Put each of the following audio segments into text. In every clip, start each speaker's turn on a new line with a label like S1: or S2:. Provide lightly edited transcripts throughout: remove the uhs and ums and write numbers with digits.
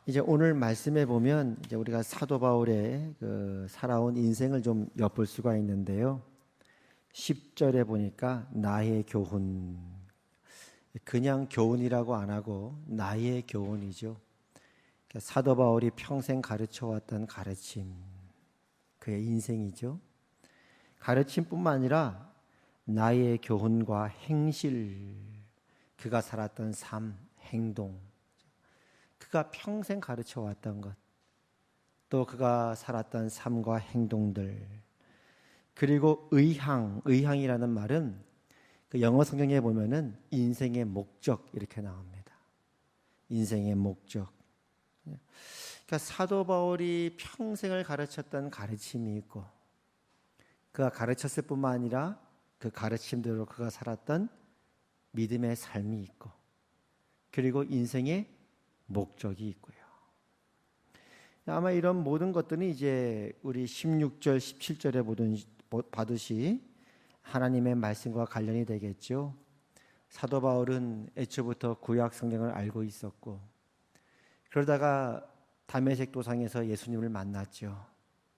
S1: 이제 오늘 말씀에 보면 이제 우리가 사도 바울의 살아온 인생을 좀 엿볼 수가 있는데요. 10절에 보니까 나의 교훈, 그냥 교훈이라고 안 하고 나의 교훈이죠. 그러니까 사도 바울이 평생 가르쳐왔던 가르침, 그의 인생이죠. 가르침뿐만 아니라 나의 교훈과 행실, 그가 살았던 삶, 행동, 그가 평생 가르쳐왔던 것, 또 그가 살았던 삶과 행동들, 그리고 의향이라는 말은 그 영어 성경에 보면은 인생의 목적 이렇게 나옵니다. 인생의 목적. 그러니까 사도 바울이 평생을 가르쳤던 가르침이 있고, 그가 가르쳤을 뿐만 아니라 그 가르침대로 그가 살았던 믿음의 삶이 있고, 그리고 인생의 목적이 있고요. 아마 이런 모든 것들은 이제 우리 16절, 17절에 봐듯이 하나님의 말씀과 관련이 되겠죠. 사도 바울은 애초부터 구약 성경을 알고 있었고, 그러다가 다메섹 도상에서 예수님을 만났죠.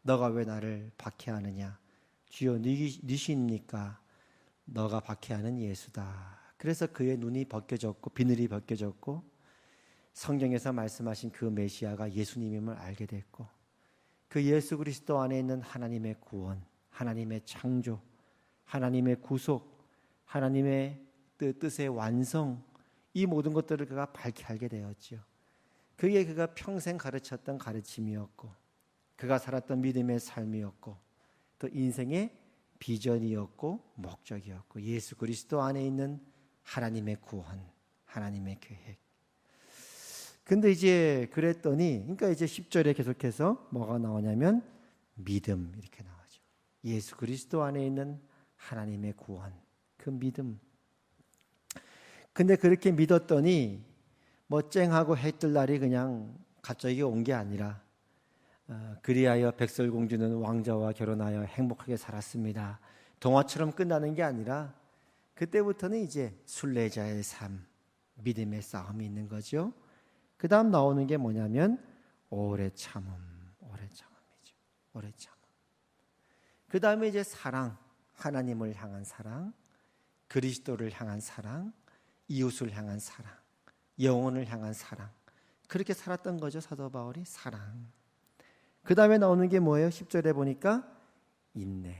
S1: 너가 왜 나를 박해하느냐? 주여 니시입니까? 너가 박해하는 예수다. 그래서 그의 눈이 벗겨졌고 비늘이 벗겨졌고 성경에서 말씀하신 그 메시아가 예수님임을 알게 됐고, 그 예수 그리스도 안에 있는 하나님의 구원, 하나님의 창조, 하나님의 구속, 하나님의 뜻의 완성, 이 모든 것들을 그가 밝히 알게 되었죠. 그게 그가 평생 가르쳤던 가르침이었고, 그가 살았던 믿음의 삶이었고, 또 인생의 비전이었고 목적이었고, 예수 그리스도 안에 있는 하나님의 구원, 하나님의 계획. 근데 이제 그랬더니, 그러니까 이제 10절에 계속해서 뭐가 나오냐면 믿음 이렇게 나오죠. 예수 그리스도 안에 있는 하나님의 구원, 그 믿음. 근데 그렇게 믿었더니 뭐 쨍하고 해 뜰 날이 그냥 갑자기 온 게 아니라, 그리하여 백설공주는 왕자와 결혼하여 행복하게 살았습니다. 동화처럼 끝나는 게 아니라 그때부터는 이제 순례자의 삶, 믿음의 싸움이 있는 거죠. 그 다음 나오는 게 뭐냐면 오래 참음, 오래 참음이죠. 오래 참음. 그 다음에 이제 사랑, 하나님을 향한 사랑, 그리스도를 향한 사랑, 이웃을 향한 사랑, 영혼을 향한 사랑. 그렇게 살았던 거죠, 사도 바울이. 사랑. 그 다음에 나오는 게 뭐예요? 10절에 보니까 인내.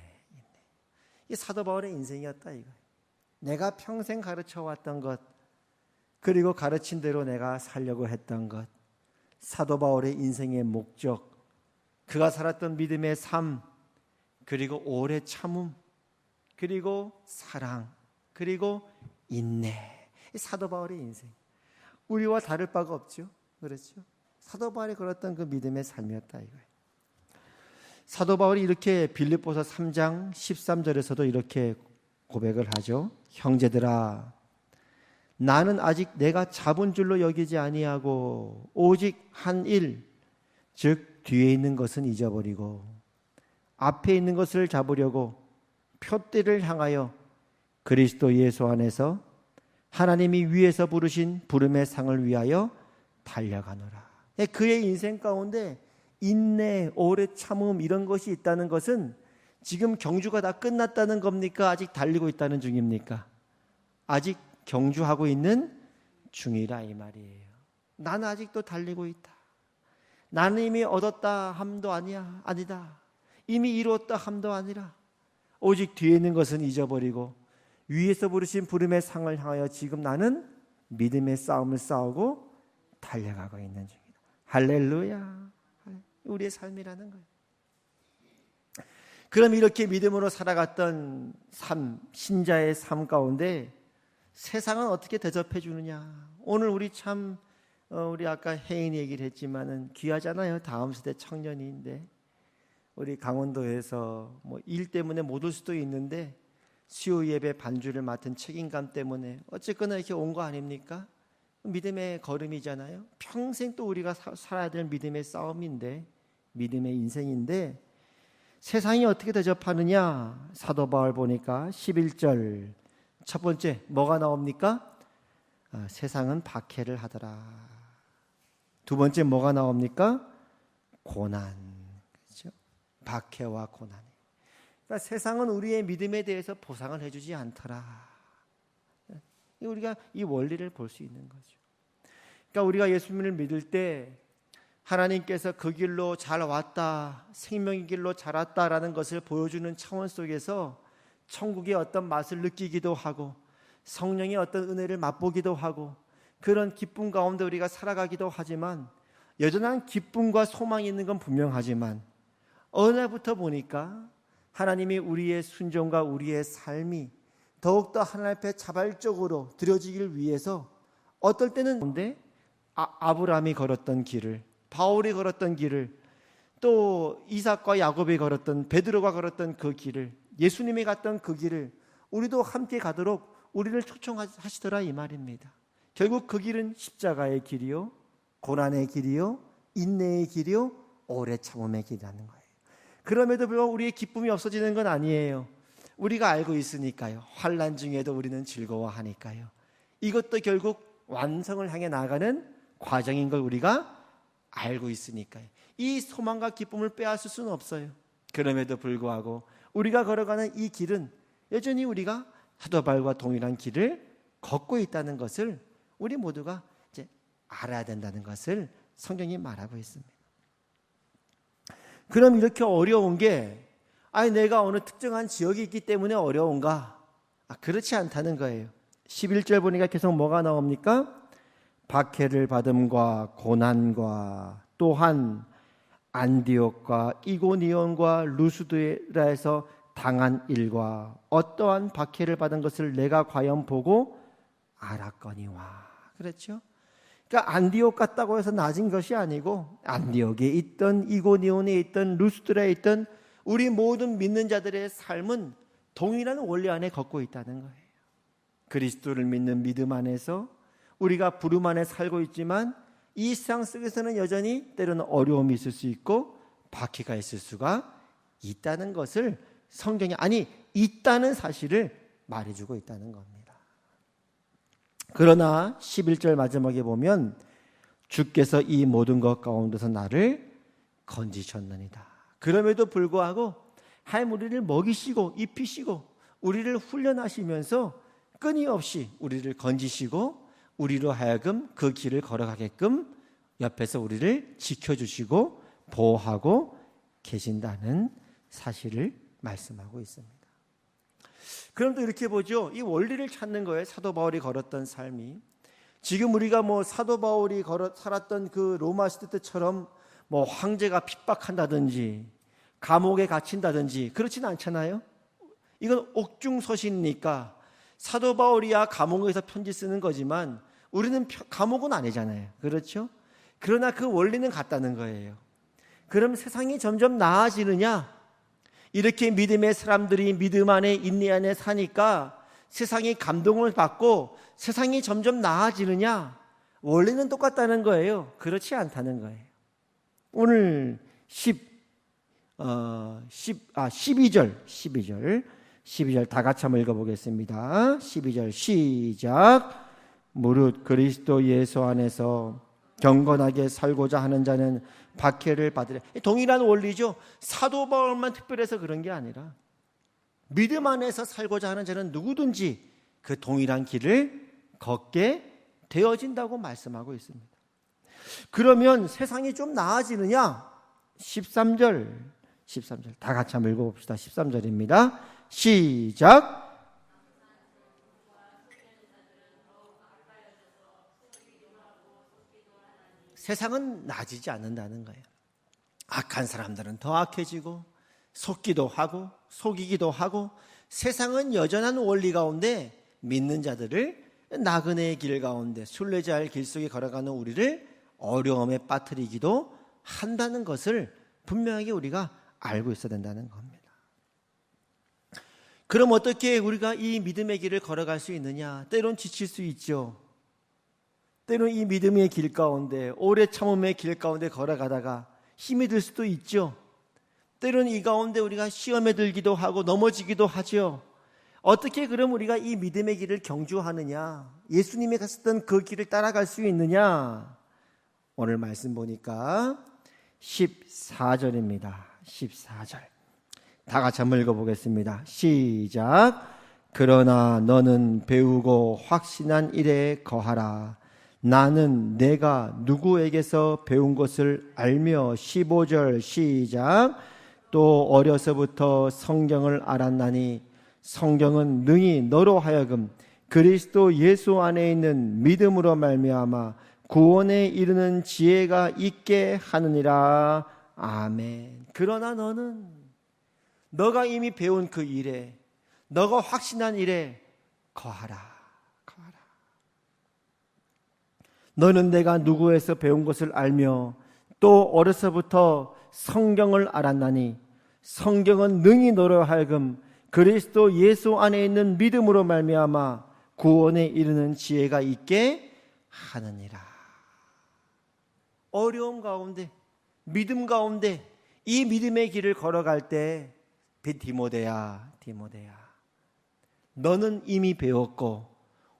S1: 이 사도 바울의 인생이었다 이거예요. 내가 평생 가르쳐왔던 것, 그리고 가르친 대로 내가 살려고 했던 것, 사도 바울의 인생의 목적, 그가 살았던 믿음의 삶, 그리고 오래 참음, 그리고 사랑, 그리고 인내. 이 사도 바울의 인생, 우리와 다를 바가 없죠. 그렇죠? 사도 바울이 걸었던 그 믿음의 삶이었다 이거예요. 사도 바울이 이렇게 빌립보서 3장 13절에서도 이렇게 고백을 하죠. 형제들아, 나는 아직 내가 잡은 줄로 여기지 아니하고 오직 한 일, 즉 뒤에 있는 것은 잊어버리고 앞에 있는 것을 잡으려고 표대를 향하여 그리스도 예수 안에서 하나님이 위에서 부르신 부름의 상을 위하여 달려가노라. 그의 인생 가운데 인내, 오래 참음 이런 것이 있다는 것은 지금 경주가 다 끝났다는 겁니까? 아직 달리고 있다는 중입니까? 아직 경주하고 있는 중이라 이 말이에요. 나는 아직도 달리고 있다. 나는 이미 얻었다 함도 아니다. 이미 이루었다 함도 아니라 오직 뒤에 있는 것은 잊어버리고 위에서 부르신 부름의 상을 향하여 지금 나는 믿음의 싸움을 싸우고 달려가고 있는 중이다. 할렐루야. 우리의 삶이라는 거예요. 그럼 이렇게 믿음으로 살아갔던 삶, 신자의 삶 가운데 세상은 어떻게 대접해 주느냐. 오늘 우리 참 우리 아까 혜인 얘기를 했지만은 귀하잖아요. 다음 세대 청년인데 우리 강원도에서 뭐 일 때문에 못 올 수도 있는데 수요 예배 반주를 맡은 책임감 때문에 어쨌거나 이렇게 온 거 아닙니까? 믿음의 걸음이잖아요. 평생 또 우리가 살아야 될 믿음의 싸움인데, 믿음의 인생인데 세상이 어떻게 대접하느냐. 사도 바울 보니까 11절 첫 번째 뭐가 나옵니까? 세상은 박해를 하더라. 두 번째 뭐가 나옵니까? 고난. 그렇죠? 박해와 고난이. 그러니까 세상은 우리의 믿음에 대해서 보상을 해주지 않더라. 우리가 이 원리를 볼 수 있는 거죠. 그러니까 우리가 예수님을 믿을 때 하나님께서 그 길로 잘 왔다, 생명의 길로 잘 왔다라는 것을 보여주는 차원 속에서 천국의 어떤 맛을 느끼기도 하고 성령의 어떤 은혜를 맛보기도 하고 그런 기쁨 가운데 우리가 살아가기도 하지만 여전한 기쁨과 소망이 있는 건 분명하지만 어느 날부터 보니까 하나님이 우리의 순종과 우리의 삶이 더욱더 하나님 앞에 자발적으로 드려지길 위해서 어떨 때는 아브라함이 걸었던 길을, 바울이 걸었던 길을, 또 이삭과 야곱이 걸었던, 베드로가 걸었던 그 길을, 예수님이 갔던 그 길을 우리도 함께 가도록 우리를 초청하시더라 이 말입니다. 결국 그 길은 십자가의 길이요, 고난의 길이요, 인내의 길이요, 오래 참음의 길이라는 거예요. 그럼에도 불구하고 우리의 기쁨이 없어지는 건 아니에요. 우리가 알고 있으니까요. 환난 중에도 우리는 즐거워하니까요. 이것도 결국 완성을 향해 나아가는 과정인 걸 우리가 알고 있으니까요. 이 소망과 기쁨을 빼앗을 수는 없어요. 그럼에도 불구하고 우리가 걸어가는 이 길은 여전히 우리가 사도 바울과 동일한 길을 걷고 있다는 것을 우리 모두가 이제 알아야 된다는 것을 성경이 말하고 있습니다. 그럼 이렇게 어려운 게 내가 어느 특정한 지역에 있기 때문에 어려운가? 그렇지 않다는 거예요. 11절 보니까 계속 뭐가 나옵니까? 박해를 받음과 고난과 또한 안디옥과 이고니온과 루스드라에서 당한 일과 어떠한 박해를 받은 것을 내가 과연 보고 알았거니와. 그렇죠? 그러니까 안디옥 갔다고 해서 낮은 것이 아니고 안디옥에 있던 이고니온에 있던 루스드라에 있던 우리 모든 믿는 자들의 삶은 동일한 원리 안에 걷고 있다는 거예요. 그리스도를 믿는 믿음 안에서 우리가 부름 안에 살고 있지만 이 세상 속에서는 여전히 때로는 어려움이 있을 수 있고 박해가 있을 수가 있다는 것을 성경이 있다는 사실을 말해주고 있다는 겁니다. 그러나 11절 마지막에 보면 주께서 이 모든 것 가운데서 나를 건지셨느니라. 그럼에도 불구하고 하나님 우리를 먹이시고 입히시고 우리를 훈련하시면서 끊임없이 우리를 건지시고 우리로 하여금 그 길을 걸어가게끔 옆에서 우리를 지켜주시고 보호하고 계신다는 사실을 말씀하고 있습니다. 그럼 또 이렇게 보죠. 이 원리를 찾는 거예요. 사도 바울이 걸었던 삶이. 지금 우리가 사도 바울이 살았던 그 로마 시대 때처럼 황제가 핍박한다든지 감옥에 갇힌다든지 그렇지는 않잖아요. 이건 옥중서신이니까 사도 바울이야 감옥에서 편지 쓰는 거지만 우리는 감옥은 아니잖아요. 그렇죠? 그러나 그 원리는 같다는 거예요. 그럼 세상이 점점 나아지느냐? 이렇게 믿음의 사람들이 믿음 안에 인내 안에 사니까 세상이 감동을 받고 세상이 점점 나아지느냐? 원리는 똑같다는 거예요. 그렇지 않다는 거예요. 오늘 12절 다 같이 한번 읽어보겠습니다. 12절 시작. 무릇 그리스도 예수 안에서 경건하게 살고자 하는 자는 박해를 받으려. 동일한 원리죠. 사도 바울만 특별해서 그런 게 아니라 믿음 안에서 살고자 하는 자는 누구든지 그 동일한 길을 걷게 되어진다고 말씀하고 있습니다. 그러면 세상이 좀 나아지느냐? 13절 다 같이 한번 읽어봅시다. 13절입니다. 시작. 세상은 나아지지 않는다는 거예요. 악한 사람들은 더 악해지고 속기도 하고 속이기도 하고 세상은 여전한 원리 가운데 믿는 자들을 나그네의 길 가운데 순례자의 길 속에 걸어가는 우리를 어려움에 빠뜨리기도 한다는 것을 분명하게 우리가 알고 있어야 된다는 겁니다. 그럼 어떻게 우리가 이 믿음의 길을 걸어갈 수 있느냐? 때론 지칠 수 있죠. 때론 이 믿음의 길 가운데 오래 참음의 길 가운데 걸어가다가 힘이 들 수도 있죠. 때론 이 가운데 우리가 시험에 들기도 하고 넘어지기도 하죠. 어떻게 그럼 우리가 이 믿음의 길을 경주하느냐? 예수님이 갔었던 그 길을 따라갈 수 있느냐? 오늘 말씀 보니까 14절입니다. 14절. 다 같이 한번 읽어보겠습니다. 시작. 그러나 너는 배우고 확신한 일에 거하라. 나는 내가 누구에게서 배운 것을 알며. 15절 시작. 또 어려서부터 성경을 알았나니 성경은 능히 너로 하여금 그리스도 예수 안에 있는 믿음으로 말미암아 구원에 이르는 지혜가 있게 하느니라. 아멘. 그러나 너는 너가 이미 배운 그 일에, 너가 확신한 일에 거하라. 거하라. 너는 내가 누구에서 배운 것을 알며 또 어려서부터 성경을 알았나니 성경은 능히 너로 하여금 그리스도 예수 안에 있는 믿음으로 말미암아 구원에 이르는 지혜가 있게 하느니라. 어려움 가운데, 믿음 가운데 이 믿음의 길을 걸어갈 때 디모데야, 디모데야, 너는 이미 배웠고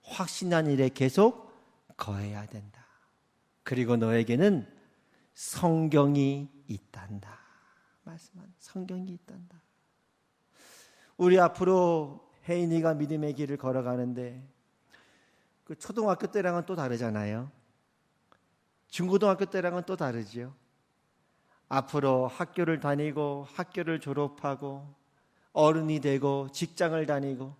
S1: 확신한 일에 계속 거해야 된다. 그리고 너에게는 성경이 있단다. 말씀한 성경이 있단다. 우리 앞으로 혜인이가 믿음의 길을 걸어가는데 그 초등학교 때랑은 또 다르잖아요. 중고등학교 때랑은 또 다르지요. 앞으로 학교를 다니고 학교를 졸업하고 어른이 되고 직장을 다니고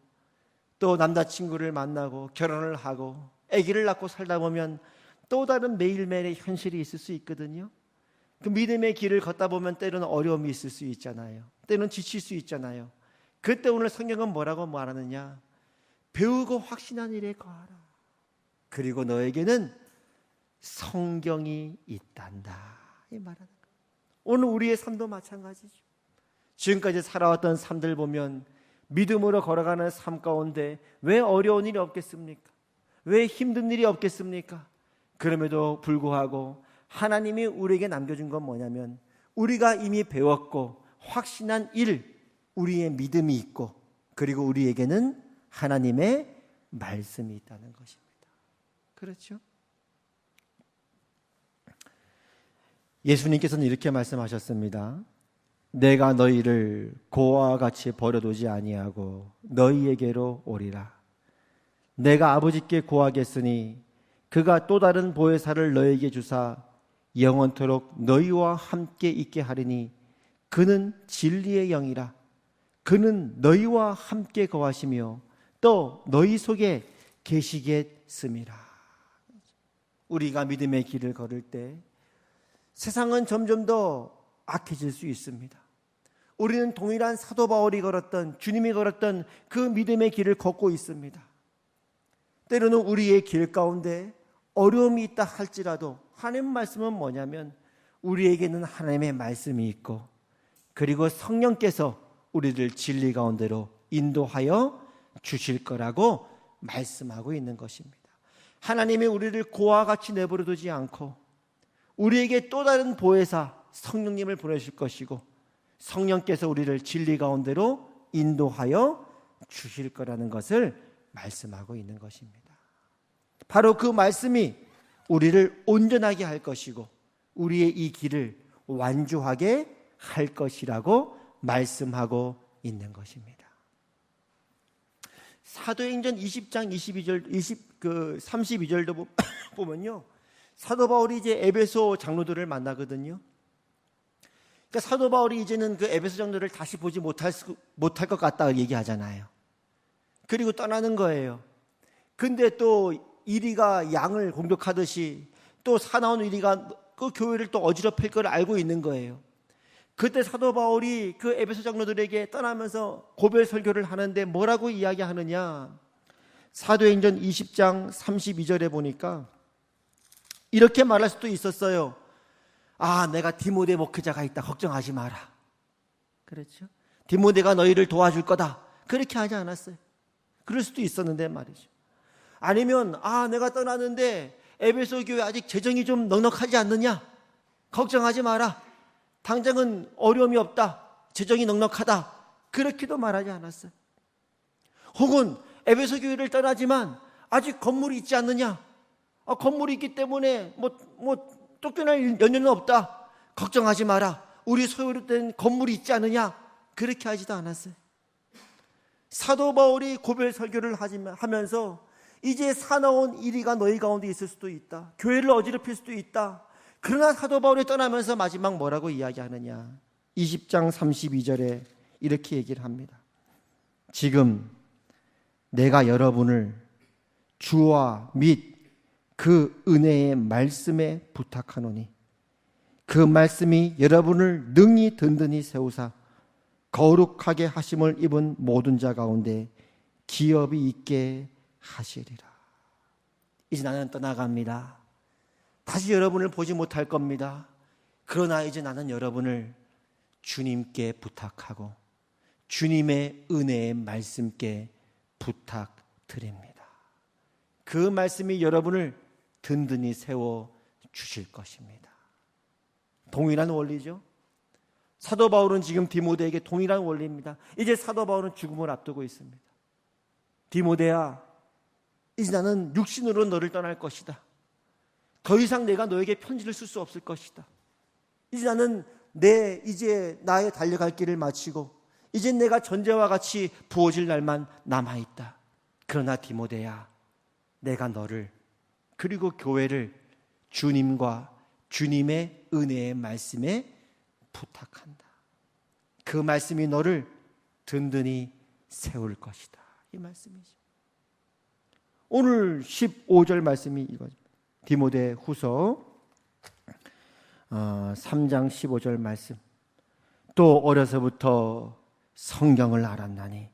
S1: 또 남자친구를 만나고 결혼을 하고 아기를 낳고 살다 보면 또 다른 매일매일의 현실이 있을 수 있거든요. 그 믿음의 길을 걷다 보면 때로는 어려움이 있을 수 있잖아요. 때로는 지칠 수 있잖아요. 그때 오늘 성경은 뭐라고 말하느냐? 배우고 확신한 일에 거하라. 그리고 너에게는 성경이 있단다. 이 말하는 거예요. 오늘 우리의 삶도 마찬가지죠. 지금까지 살아왔던 삶들 보면 믿음으로 걸어가는 삶 가운데 왜 어려운 일이 없겠습니까? 왜 힘든 일이 없겠습니까? 그럼에도 불구하고 하나님이 우리에게 남겨준 건 뭐냐면 우리가 이미 배웠고 확신한 일, 우리의 믿음이 있고 그리고 우리에게는 하나님의 말씀이 있다는 것입니다. 그렇죠? 예수님께서는 이렇게 말씀하셨습니다. 내가 너희를 고아와 같이 버려두지 아니하고 너희에게로 오리라. 내가 아버지께 구하겠으니 그가 또 다른 보혜사를 너희에게 주사 영원토록 너희와 함께 있게 하리니 그는 진리의 영이라. 그는 너희와 함께 거하시며 또 너희 속에 계시겠음이라. 우리가 믿음의 길을 걸을 때 세상은 점점 더 악해질 수 있습니다. 우리는 동일한 사도 바울이 걸었던, 주님이 걸었던 그 믿음의 길을 걷고 있습니다. 때로는 우리의 길 가운데 어려움이 있다 할지라도 하나님 말씀은 뭐냐면 우리에게는 하나님의 말씀이 있고 그리고 성령께서 우리를 진리 가운데로 인도하여 주실 거라고 말씀하고 있는 것입니다. 하나님이 우리를 고아와 같이 내버려 두지 않고 우리에게 또 다른 보혜사 성령님을 보내실 것이고 성령께서 우리를 진리 가운데로 인도하여 주실 거라는 것을 말씀하고 있는 것입니다. 바로 그 말씀이 우리를 온전하게 할 것이고 우리의 이 길을 완주하게 할 것이라고 말씀하고 있는 것입니다. 사도행전 20장 32절도 보면요, 사도 바울이 이제 에베소 장로들을 만나거든요. 그러니까 사도 바울이 이제는 그 에베소 장로들을 다시 보지 못할 것 같다 얘기하잖아요. 그리고 떠나는 거예요. 근데 또 이리가 양을 공격하듯이 또 사나운 이리가 그 교회를 또 어지럽힐 걸 알고 있는 거예요. 그때 사도 바울이 그 에베소 장로들에게 떠나면서 고별 설교를 하는데 뭐라고 이야기하느냐? 사도행전 20장 32절에 보니까 이렇게 말할 수도 있었어요. 아, 내가 디모데 목회자가 있다. 걱정하지 마라. 그렇죠? 디모데가 너희를 도와줄 거다. 그렇게 하지 않았어요. 그럴 수도 있었는데 말이죠. 아니면 내가 떠나는데 에베소 교회 아직 재정이 좀 넉넉하지 않느냐? 걱정하지 마라. 당장은 어려움이 없다. 재정이 넉넉하다. 그렇게도 말하지 않았어요. 혹은 에베소 교회를 떠나지만 아직 건물이 있지 않느냐? 건물이 있기 때문에 쫓겨날 연유는 없다. 걱정하지 마라. 우리 소유로 된 건물이 있지 않느냐? 그렇게 하지도 않았어요. 사도 바울이 고별 설교를 하면서 이제 사나운 이리가 너희 가운데 있을 수도 있다. 교회를 어지럽힐 수도 있다. 그러나 사도 바울이 떠나면서 마지막 뭐라고 이야기하느냐? 20장 32절에 이렇게 얘기를 합니다. 지금 내가 여러분을 주와 및 그 은혜의 말씀에 부탁하노니 그 말씀이 여러분을 능히 든든히 세우사 거룩하게 하심을 입은 모든 자 가운데 기업이 있게 하시리라. 이제 나는 떠나갑니다. 다시 여러분을 보지 못할 겁니다. 그러나 이제 나는 여러분을 주님께 부탁하고 주님의 은혜의 말씀께 부탁드립니다. 그 말씀이 여러분을 든든히 세워 주실 것입니다. 동일한 원리죠. 사도 바울은 지금 디모데에게 동일한 원리입니다. 이제 사도 바울은 죽음을 앞두고 있습니다. 디모데야, 이제 나는 육신으로 너를 떠날 것이다. 더 이상 내가 너에게 편지를 쓸 수 없을 것이다. 이제 나는 이제 나의 달려갈 길을 마치고 이제 내가 전제와 같이 부어질 날만 남아있다. 그러나 디모데야, 내가 너를 그리고 교회를 주님과 주님의 은혜의 말씀에 부탁한다. 그 말씀이 너를 든든히 세울 것이다. 이 말씀이죠. 오늘 15절 말씀이 이거죠. 디모데 후서 3장 15절 말씀. 또 어려서부터 성경을 알았나니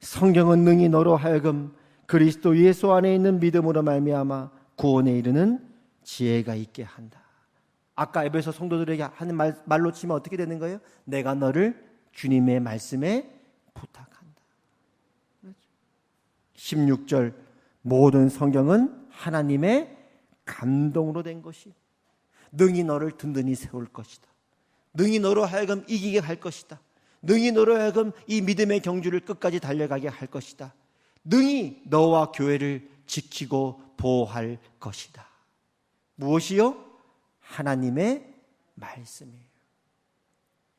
S1: 성경은 능히 너로 하여금 그리스도 예수 안에 있는 믿음으로 말미암아 구원에 이르는 지혜가 있게 한다. 아까 에베소 성도들에게 하는 말로 치면 어떻게 되는 거예요? 내가 너를 주님의 말씀에 부탁한다. 16절 모든 성경은 하나님의 감동으로 된 것이 능히 너를 든든히 세울 것이다. 능히 너로 하여금 이기게 할 것이다. 능히 너로 하여금 이 믿음의 경주를 끝까지 달려가게 할 것이다. 능히 너와 교회를 지키고 보호할 것이다. 무엇이요? 하나님의 말씀이에요.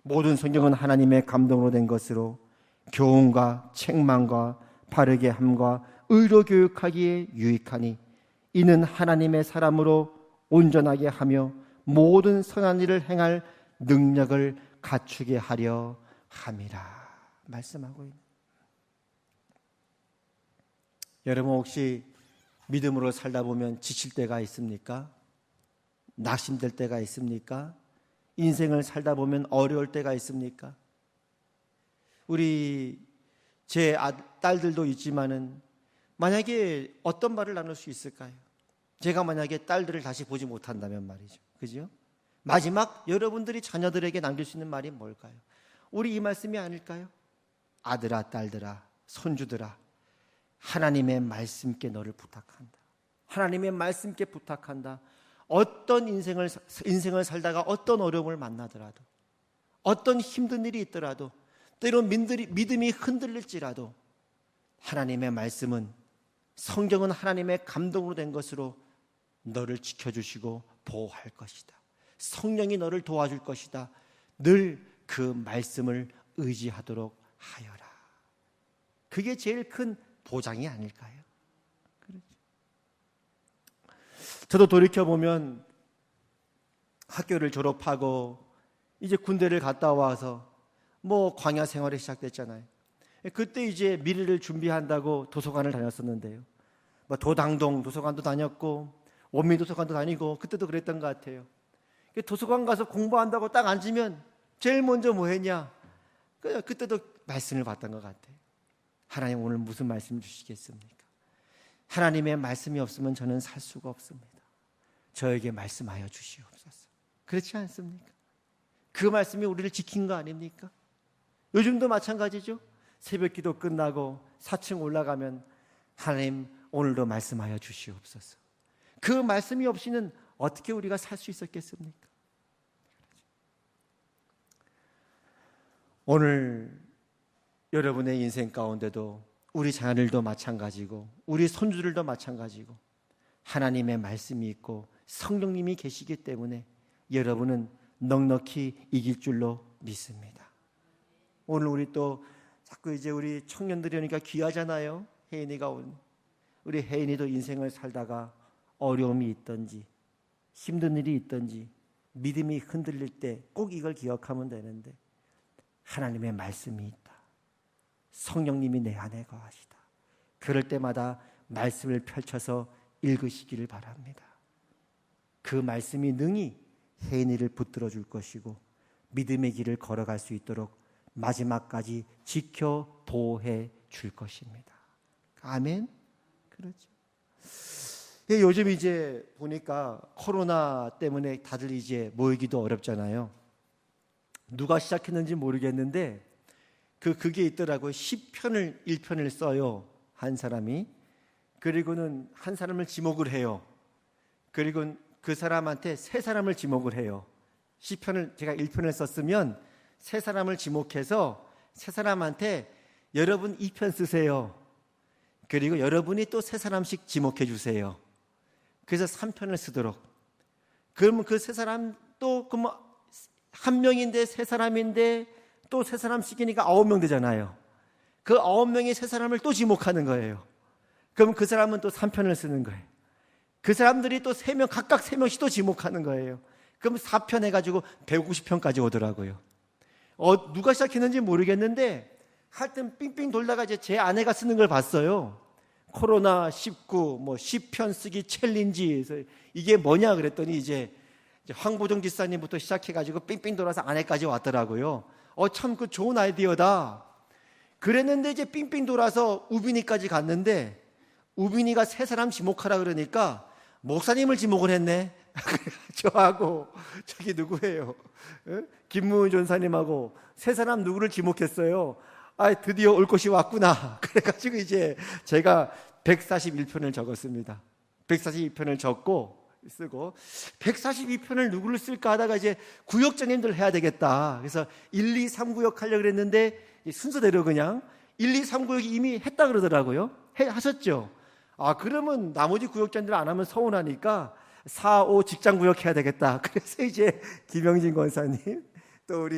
S1: 모든 성경은 하나님의 감동으로 된 것으로 교훈과 책망과 바르게 함과 의로 교육하기에 유익하니 이는 하나님의 사람으로 온전하게 하며 모든 선한 일을 행할 능력을 갖추게 하려 함이라 말씀하고 있는. 여러분 혹시 믿음으로 살다 보면 지칠 때가 있습니까? 낙심될 때가 있습니까? 인생을 살다 보면 어려울 때가 있습니까? 우리 제 딸들도 있지만은 만약에 어떤 말을 나눌 수 있을까요? 제가 만약에 딸들을 다시 보지 못한다면 말이죠. 그죠? 마지막 여러분들이 자녀들에게 남길 수 있는 말이 뭘까요? 우리 이 말씀이 아닐까요? 아들아, 딸들아, 손주들아, 하나님의 말씀께 너를 부탁한다. 하나님의 말씀께 부탁한다. 어떤 인생을 살다가 어떤 어려움을 만나더라도, 어떤 힘든 일이 있더라도, 때론 믿음이 흔들릴지라도 하나님의 말씀은, 성경은 하나님의 감동으로 된 것으로 너를 지켜주시고 보호할 것이다. 성령이 너를 도와줄 것이다. 늘 그 말씀을 의지하도록 하여라. 그게 제일 큰 보장이 아닐까요? 그렇죠. 저도 돌이켜보면 학교를 졸업하고 이제 군대를 갔다 와서 광야 생활이 시작됐잖아요. 그때 이제 미래를 준비한다고 도서관을 다녔었는데요. 도당동 도서관도 다녔고 원민 도서관도 다니고 그때도 그랬던 것 같아요. 도서관 가서 공부한다고 딱 앉으면 제일 먼저 뭐 했냐? 그때도 말씀을 봤던 것 같아요. 하나님 오늘 무슨 말씀 주시겠습니까? 하나님의 말씀이 없으면 저는 살 수가 없습니다. 저에게 말씀하여 주시옵소서. 그렇지 않습니까? 그 말씀이 우리를 지킨 거 아닙니까? 요즘도 마찬가지죠. 새벽 기도 끝나고 4층 올라가면 하나님 오늘도 말씀하여 주시옵소서. 그 말씀이 없이는 어떻게 우리가 살 수 있었겠습니까? 오늘 여러분의 인생 가운데도 우리 자녀들도 마찬가지고 우리 손주들도 마찬가지고 하나님의 말씀이 있고 성령님이 계시기 때문에 여러분은 넉넉히 이길 줄로 믿습니다. 오늘 우리 또 자꾸 이제 우리 청년들이 오니까 귀하잖아요. 혜인이가 온 우리 혜인이도 인생을 살다가 어려움이 있든지 힘든 일이 있든지 믿음이 흔들릴 때 꼭 이걸 기억하면 되는데, 하나님의 말씀이 있다. 성령님이 내 안에 거하시다. 그럴 때마다 말씀을 펼쳐서 읽으시기를 바랍니다. 그 말씀이 능히 혜인이를 붙들어 줄 것이고 믿음의 길을 걸어갈 수 있도록 마지막까지 지켜 보호해 줄 것입니다. 아멘. 그렇죠. 요즘 이제 보니까 코로나 때문에 다들 이제 모이기도 어렵잖아요. 누가 시작했는지 모르겠는데 그게 있더라고요. 10편을 1편을 써요, 한 사람이. 그리고는 한 사람을 지목을 해요. 그리고 그 사람한테 세 사람을 지목을 해요. 10편을 제가 1편을 썼으면 세 사람을 지목해서 세 사람한테 여러분 2편 쓰세요. 그리고 여러분이 또 세 사람씩 지목해 주세요. 그래서 3편을 쓰도록. 그러면 그 세 사람 또 한 명인데 세 사람인데 또 세 사람씩이니까 9명 되잖아요. 그 9명이 세 사람을 또 지목하는 거예요. 그럼 그 사람은 또 3편을 쓰는 거예요. 그 사람들이 또 3명, 각각 3명씩 또 지목하는 거예요. 그럼 4편 해가지고 150편까지 오더라고요. 누가 시작했는지 모르겠는데 하여튼 삥삥 돌다가 이제 제 아내가 쓰는 걸 봤어요. 코로나 19 10편 쓰기 챌린지. 이게 뭐냐 그랬더니 이제 황보정 집사님부터 시작해가지고 삥삥 돌아서 아내까지 왔더라고요. 참 그 좋은 아이디어다. 그랬는데 이제 삥삥 돌아서 우빈이까지 갔는데 우빈이가 세 사람 지목하라 그러니까 목사님을 지목을 했네. 저하고 저기 누구예요? 김무은 전사님하고 세 사람 누구를 지목했어요. 드디어 올 것이 왔구나. 그래가지고 이제 제가 141편을 적었습니다. 142편을 적고 쓰고 142편을 누구를 쓸까 하다가 이제 구역장님들 해야 되겠다. 그래서 1, 2, 3구역 하려고 그랬는데 순서대로 그냥 1, 2, 3구역이 이미 했다 그러더라고요. 하셨죠? 그러면 나머지 구역장들 안 하면 서운하니까 4, 5 직장구역 해야 되겠다. 그래서 이제 김영진 권사님, 또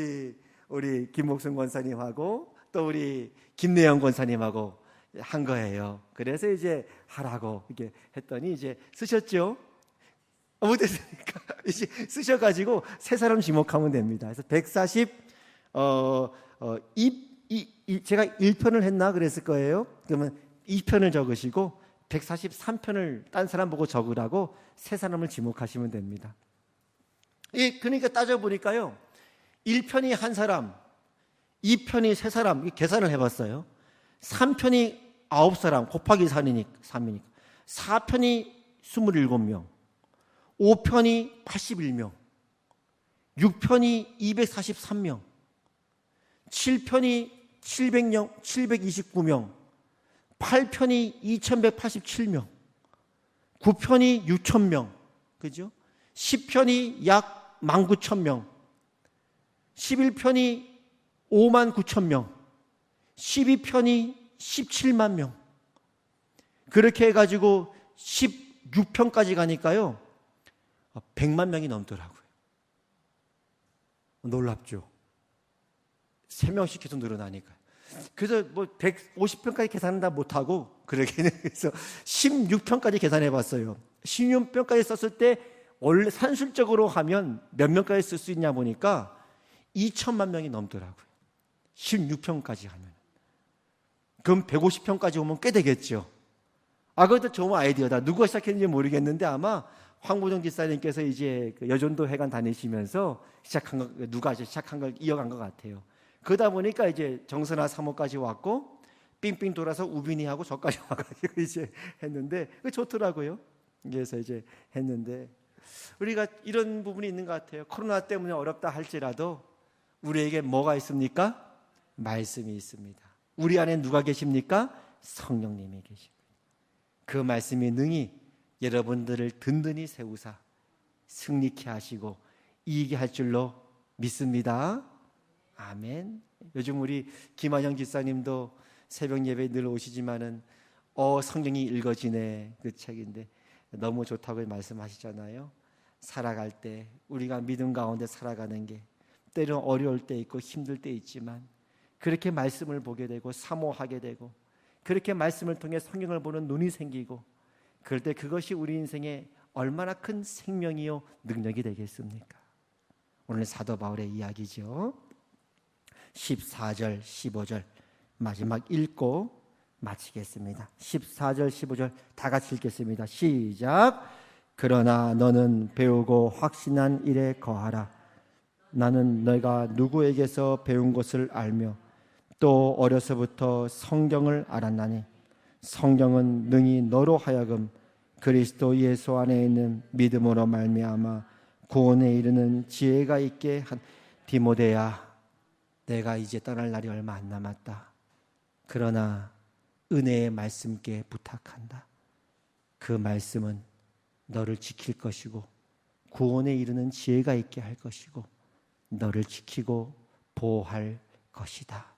S1: 우리 김목순 권사님하고 또 우리 김내영 권사님하고 한 거예요. 그래서 이제 하라고 이렇게 했더니 이제 쓰셨죠? 못했으니까 이제 쓰셔가지고 세 사람 지목하면 됩니다. 그래서 140 제가 1편을 했나 그랬을 거예요. 그러면 2편을 적으시고 143편을 딴 사람 보고 적으라고 세 사람을 지목하시면 됩니다. 그러니까 따져보니까요, 1편이 한 사람, 2편이 세 사람, 계산을 해봤어요. 3편이 9사람 곱하기 3이니까 4편이 27명, 5편이 81명, 6편이 243명, 7편이 729명, 8편이 2187명, 9편이 6000명, 그죠? 10편이 약 19000명, 11편이 59000명, 12편이 17만 명. 그렇게 해가지고 16편까지 가니까요 100만 명이 넘더라고요. 놀랍죠? 3명씩 계속 늘어나니까. 그래서 150편까지 계산은 못하고 그러기는 그래서 16편까지 계산해 봤어요. 16편까지 썼을 때 원래 산술적으로 하면 몇 명까지 쓸 수 있냐 보니까 2천만 명이 넘더라고요. 16편까지 하면. 그럼 150편까지 오면 꽤 되겠죠. 그것도 좋은 아이디어다. 누가 시작했는지 모르겠는데 아마 황보정 집사님께서 이제 여전도 회관 다니시면서 누가 시작한 걸 이어간 것 같아요. 그러다 보니까 이제 정선아 사모까지 왔고 삥삥 돌아서 우빈이하고 저까지 와가지고 이제 했는데 좋더라고요. 그래서 이제 했는데 우리가 이런 부분이 있는 것 같아요. 코로나 때문에 어렵다 할지라도 우리에게 뭐가 있습니까? 말씀이 있습니다. 우리 안에 누가 계십니까? 성령님이 계십니다. 그 말씀이 능히 여러분들을 든든히 세우사 승리케 하시고 이기게 할 줄로 믿습니다. 아멘. 요즘 우리 김한영 집사님도 새벽 예배에 늘 오시지만은 성경이 읽어지네 그 책인데 너무 좋다고 말씀하시잖아요. 살아갈 때 우리가 믿음 가운데 살아가는 게 때로는 어려울 때 있고 힘들 때 있지만 그렇게 말씀을 보게 되고 사모하게 되고 그렇게 말씀을 통해 성경을 보는 눈이 생기고 그럴 때 그것이 우리 인생에 얼마나 큰 생명이요 능력이 되겠습니까? 오늘 사도 바울의 이야기죠. 14절 15절 마지막 읽고 마치겠습니다. 14절 15절 다 같이 읽겠습니다. 시작. 그러나 너는 배우고 확신한 일에 거하라. 나는 너희가 누구에게서 배운 것을 알며 또 어려서부터 성경을 알았나니 성경은 능히 너로 하여금 그리스도 예수 안에 있는 믿음으로 말미암아 구원에 이르는 지혜가 있게 한. 디모데야, 내가 이제 떠날 날이 얼마 안 남았다. 그러나 은혜의 말씀께 부탁한다. 그 말씀은 너를 지킬 것이고 구원에 이르는 지혜가 있게 할 것이고 너를 지키고 보호할 것이다.